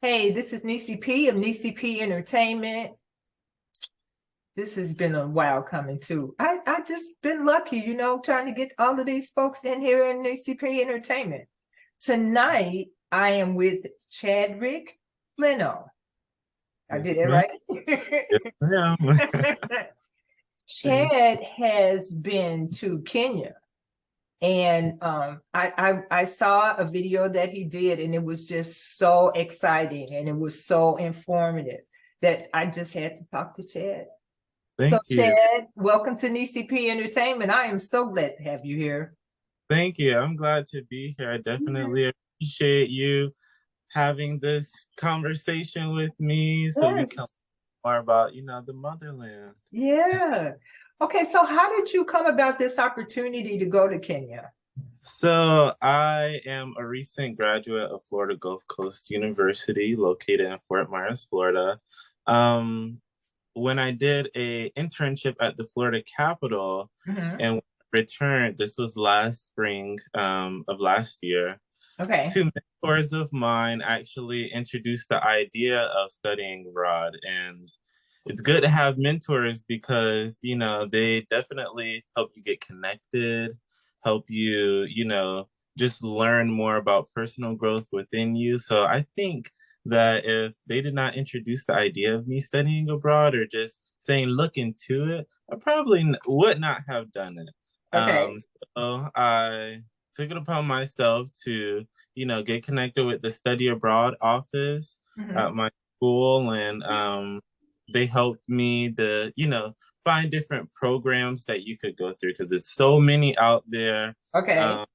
Hey, this is Nessyp of Nessyp Entertainment. This has been a while coming too. I just been lucky, trying to get all of these folks in here in Nessyp Entertainment. Tonight, I am with Chadrick Fleno. I did Yes, it ma'am. Yes, right. ma'am. Thank Chad has been to Kenya. And I saw a video that he did, and it was just so exciting and it was so informative that I just had to talk to Chad. So, thank you. Chad, welcome to NCP Entertainment. I am so glad to have you here. Thank you. I'm glad to be here. I definitely appreciate you having this conversation with me so we can Yes. learn more about, the motherland. Yeah. Okay, so how did you come about this opportunity to go to Kenya? So I am a recent graduate of Florida Gulf Coast University, located in Fort Myers, Florida. Um, when I did a internship at the Florida Capitol Mhm. and returned, this was last spring of last year, Okay. two mentors of mine actually introduced the idea of studying abroad. And it's good to have mentors because, they definitely help you get connected, help you, just learn more about personal growth within you. So I think that if they did not introduce the idea of me studying abroad or just saying, look into it, I probably would not have done it. Okay. So I took it upon myself to get connected with the study abroad office at Mhm. my school, and they helped me to, find different programs that you could go through because there's so many out there. Okay. Um,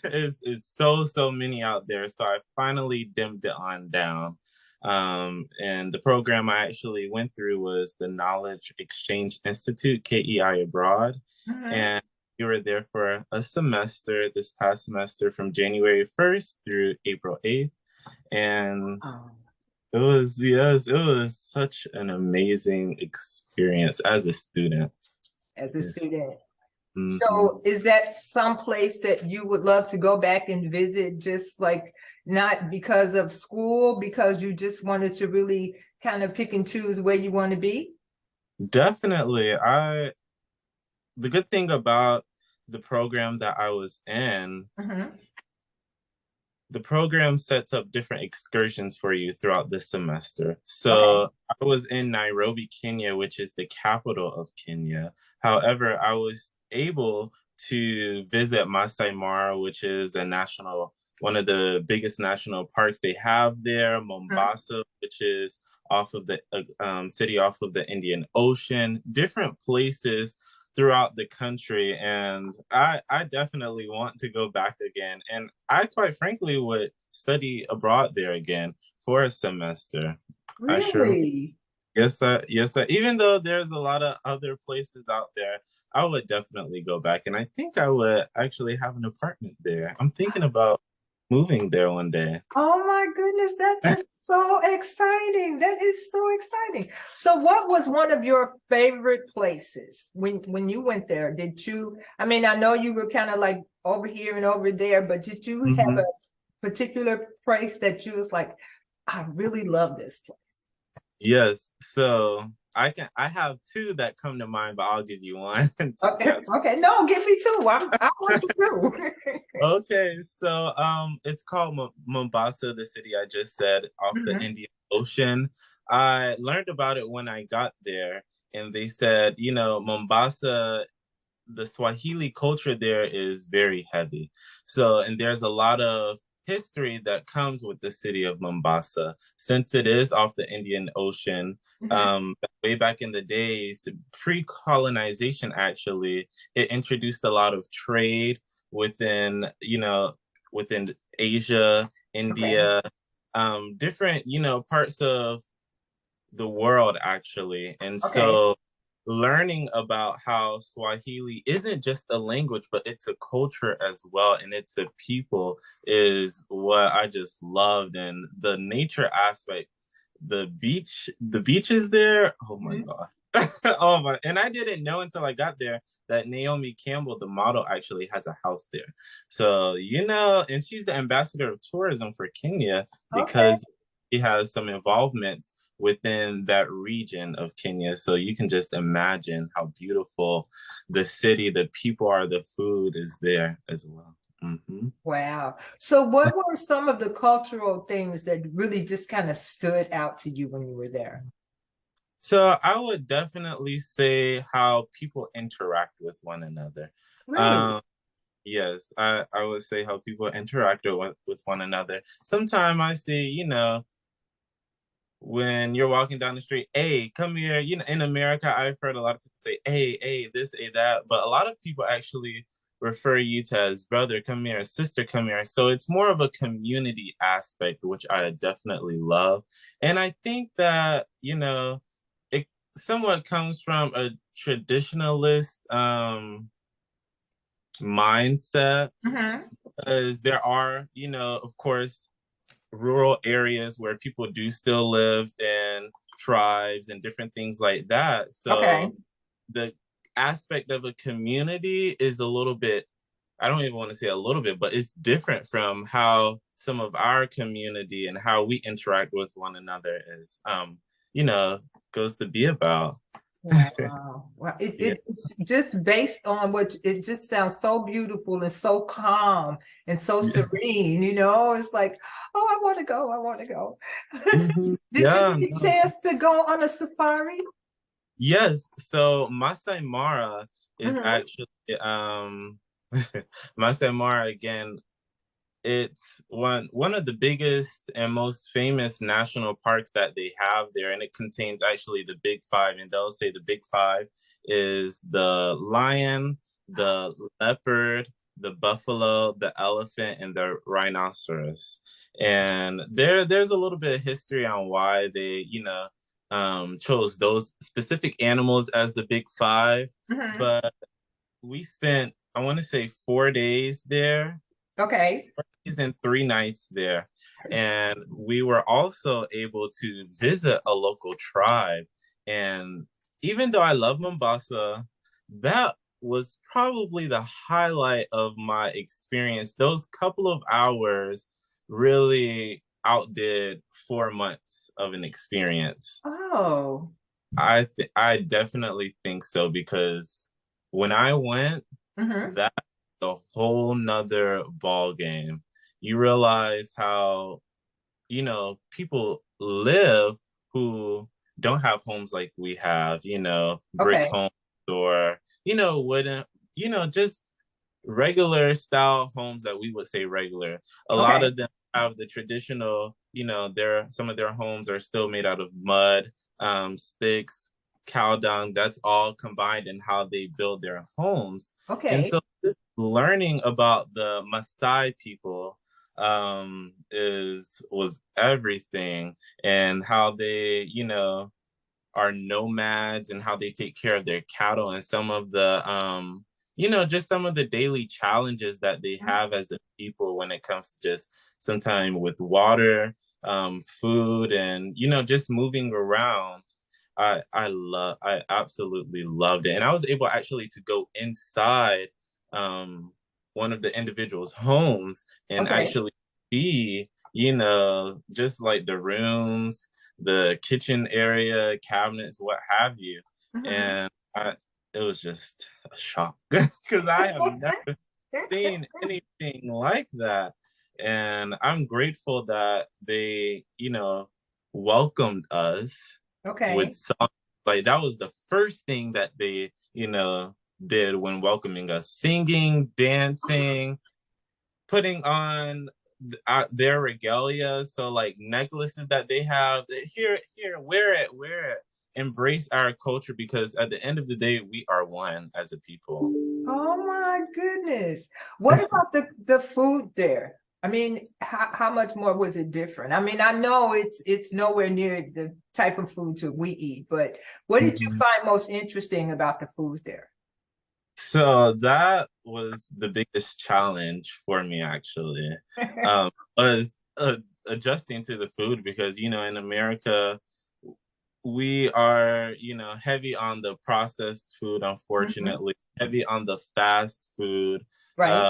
it's so many out there. So I finally dimmed it on down. And the program I actually went through was the Knowledge Exchange Institute, KEI Abroad. Mhm. And we were there for a semester this past semester from January 1st through April 8th. And it was, yes, it was such an amazing experience as a student. As a Yes. student. Mhm. So is that some place that you would love to go back and visit, just like not because of school, because you just wanted to really kind of pick and choose where you want to be? Definitely. The good thing about the program that I was in, Mhm. the program sets up different excursions for you throughout the semester. Okay. So I was in Nairobi, Kenya, which is the capital of Kenya. However, I was able to visit Masai Mara, which is one of the biggest national parks they have there. Mhm. Mombasa, which is off of the city off of the Indian Ocean. Different places throughout the country, and I definitely want to go back again, and I quite frankly would study abroad there again for a semester. I sure. Really? Yes, sir. Yes, sir. Even though there's a lot of other places out there, I would definitely go back, and I think I would actually have an apartment there. I'm thinking about moving there one day. Oh my goodness, that is so exciting. That is so exciting. So what was one of your favorite places when you went there? Did you, I mean, I know you were kind of like over here and over there, but did you have a Mhm. particular place that you was like, I really love this place? Yes. So I have two that come to mind, but I'll give you one since you Okay, asked. okay. No, give me two. I want you to. Okay, so it's called Mombasa, the city I just said, off the Mhm. Indian Ocean. I learned about it when I got there, and they said, Mombasa, the Swahili culture there is very heavy. So, and there's a lot of history that comes with the city of Mombasa, since it is off the Indian Ocean. Mhm. Way back in the days, pre-colonization, actually, it introduced a lot of trade within, within Asia, Okay. India, different, parts of the world actually. And Okay. so learning about how Swahili isn't just a language, but it's a culture as well, and it's a people is what I just loved. And the nature aspect, the beaches there, oh my Mhm. God. Oh my, and I didn't know until I got there that Naomi Campbell, the model, actually has a house there. So, and she's the ambassador of tourism for Kenya Okay. because has some involvements within that region of Kenya. So you can just imagine how beautiful the city, the people are, the food is there as well. Mm-hmm. Wow. So what were some of the cultural things that really just kind of stood out to you when you were there? So I would definitely say how people interact with one another. Really? Um, yes, I would say how people interact with one another. Sometimes I see, when you're walking down the street, hey, come here. In America, I've heard a lot of people say, hey, this, hey, that. But a lot of people actually refer you to as brother, come here, sister, come here. So it's more of a community aspect, which I definitely love. And I think that, it somewhat comes from a traditionalist mindset, Mm-hmm. because there are, of course, rural areas where people do still live in tribes and different things like that. Okay. So the aspect of a community is a little bit, I don't even want to say a little bit, but it's different from how some of our community and how we interact with one another is, you know, goes to be about. Wow. Wow. Yeah. It's just based on what it just sounds so beautiful and so calm and so serene, you know? It's like, oh, I want to go. I want to go. Mhm. Did you Yeah, get a no. chance to go on a safari? Yes. So Masai Mara is Hmm. actually Masai Mara again. It's one of the biggest and most famous national parks that they have there, and it contains actually the big five. And they'll say the big five is the lion, the leopard, the buffalo, the elephant, and the rhinoceros. And there's a little bit of history on why they, chose those specific animals as the big five. Hmm. But we spent, I want to say, 4 days there, Okay. 4 days and 3 nights there. And we were also able to visit a local tribe. And even though I love Mombasa, that was probably the highlight of my experience. Those couple of hours really outdid 4 months of an experience. Oh. I definitely think so, because when I went, Hmm. that's a whole nother ball game. You realize how, people live who don't have homes like we have, brick Okay. homes, or, wooden, just regular style homes that we would say regular. A lot Okay. of them have the traditional, some of their homes are still made out of mud, sticks, cow dung. That's all combined in how they build their homes. And Okay. so just learning about the Maasai people is was everything, and how they, are nomads, and how they take care of their cattle, and some of the just some of the daily challenges that they have as a people when it comes to just sometime with water, food, and just moving around. I absolutely loved it. And I was able actually to go inside um one of the individuals' homes and Okay. actually see, just like the rooms, the kitchen area, cabinets, what have you. Hmm. And it was just a shock because I have never seen anything like that. And I'm grateful that they, welcomed us with Okay. some, like, that was the first thing that they, did when welcoming us: singing, dancing, putting on their regalia. So like necklaces that they have, here, wear it, embrace our culture, because at the end of the day, we are one as a people. Oh my goodness. What about the food there? I mean, how much more was it different? I mean, I know it's nowhere near the type of foods that we eat, but what did you Mhm. find most interesting about the food there? So that was the biggest challenge for me, actually, was adjusting to the food, because in America we are, heavy on the processed food, Mhm. unfortunately, heavy on the fast food. Right.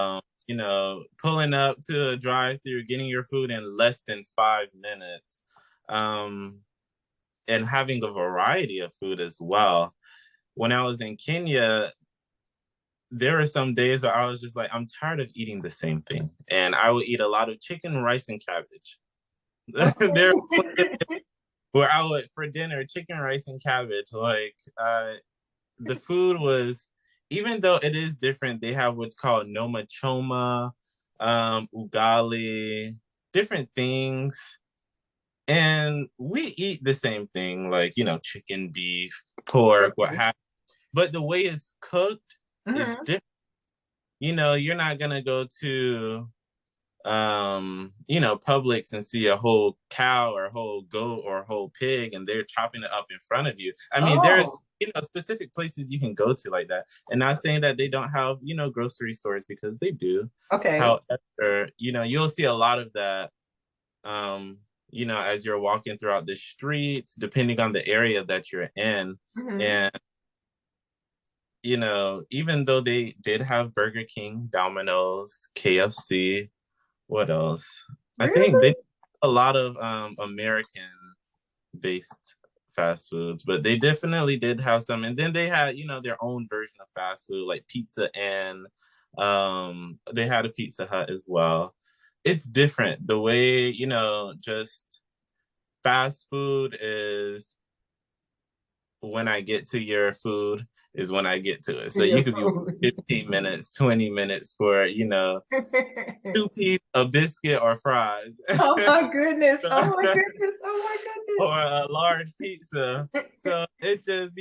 Pulling up to a drive-through, getting your food in less than 5 minutes. and having a variety of food as well. When I was in Kenya, there were some days where I was just like, I'm tired of eating the same thing. And I would eat a lot of chicken, rice, and cabbage. There where I would for dinner, chicken, rice, and cabbage. Like the food was, even though it is different, they have what's called noma choma, ugali, different things. And we eat the same thing, like, chicken, beef, pork, what have you. But the way it's cooked is different. You're not gonna go to Publix and see a whole cow or a whole goat or a whole pig and they're chopping it up in front of you. I mean, there's Oh, specific places you can go to like that. And not saying that they don't have, grocery stores, because they do. okay. However, you'll see a lot of that as you're walking throughout the streets, depending on the area that you're in. Mhm. And even though they did have Burger King, Domino's, KFC, what else? I think Really? they a lot of American based fast foods, but they definitely did have some. And then they had, their own version of fast food, like pizza, and they had a Pizza Hut as well. It's different. The way, just fast food is when I get to your food is when I get to it. So you Your could be food. 15 minutes, 20 minutes for, two piece of biscuit or fries. Oh my goodness. Oh my goodness. Oh Or a large pizza. my goodness. So it just,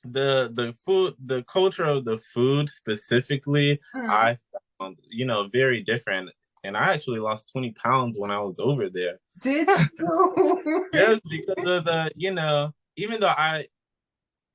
the food, the culture of the food specifically, Mhm. I found, very different. And I actually lost 20 pounds when I was over there. Did you? Yes, because of the, even though I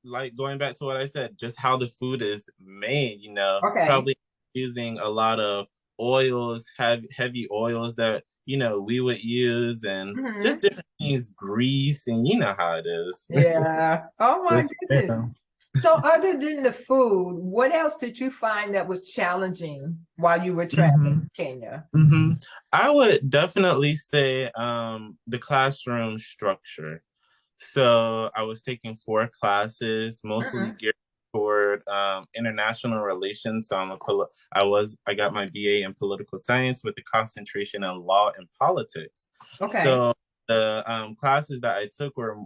like going back to what I said, just how the food is made, Okay. probably using a lot of oils, heavy oils that, we would use, and just Mhm. different things, grease, and you know how it is. Yeah. Oh my Just, goodness. So other than the food, what else did you find that was challenging while you were traveling hmm in Kenya? hmm I would definitely say the classroom structure. So I was taking 4 classes, mostly Mhm. geared toward international relations. So I got my BA in political science with a concentration in law and politics. Okay. So the classes that I took were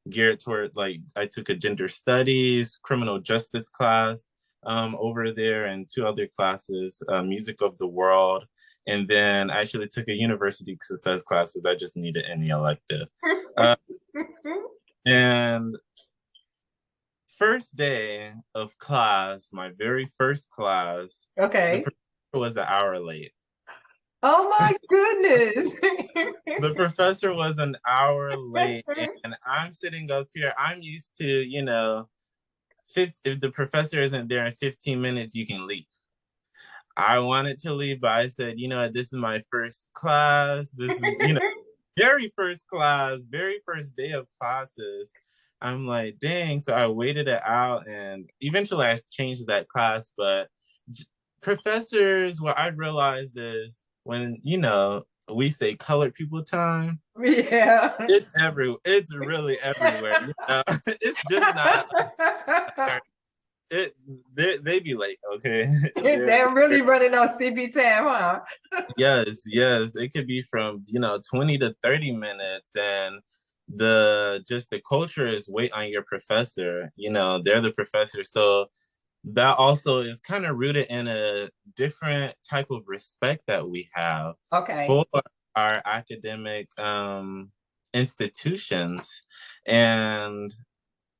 geared toward, like, I took a gender studies, criminal justice class over there, and 2 other classes, music of the world. And then I actually took a university success classes. I just needed any elective. Uh, and first day of class, my very first class, the Okay. professor was an hour late. Oh my goodness. The professor was an hour late, and I'm sitting up here. I'm used to, if the professor isn't there in 15 minutes, you can leave. I wanted to leave, but I said, this is my first class. This is, very first class, very first day of classes. I'm like, dang. So I waited it out, and eventually I changed that class. But professors, what I realized is when, we say colored people time, Yeah. it's really everywhere. It's just not it they be late, okay? They're really running on CB time, huh? Yes, it could be from 20 to 30 minutes, and the culture is wait on your professor. They're the professor, so that also is kind of rooted in a different type of respect that we have Okay. for our academic institutions. And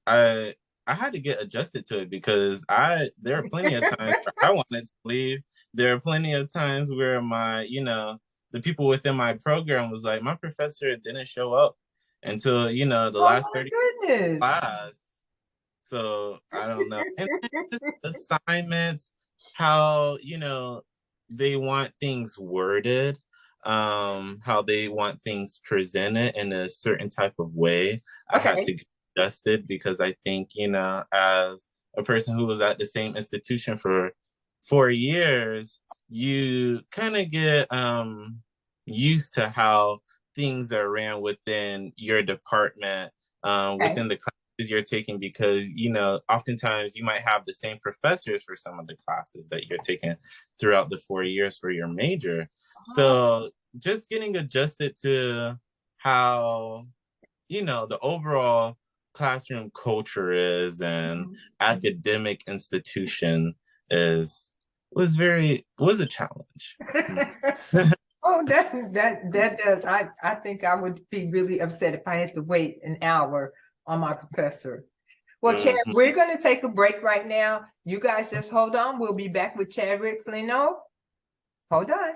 I I had to get adjusted to it, because I there are plenty of times where I wanted to leave. There are plenty of times where the people within my program was like, my professor didn't show up until, the Oh last my 30 goodness. class. So I don't know. And just assignments, how, they want things worded, how they want things presented in a certain type of way. I had Okay. to get adjusted, because I think, as a person who was at the same institution for 4 years, you kind of get used to how things are ran within your department, Okay. within the classes you're taking, because, you know, oftentimes you might have the same professors for some of the classes that you're taking throughout the 4 years for your major. So just getting adjusted to how, you know, the overall classroom culture is and academic institution is was a challenge. Oh, that does. I think I would be really upset if I had to wait an hour on my professor. Well, Chad, Mhm. we're going to take a break right now. You guys just hold on. We'll be back with Chadrick Fleno. Hold on.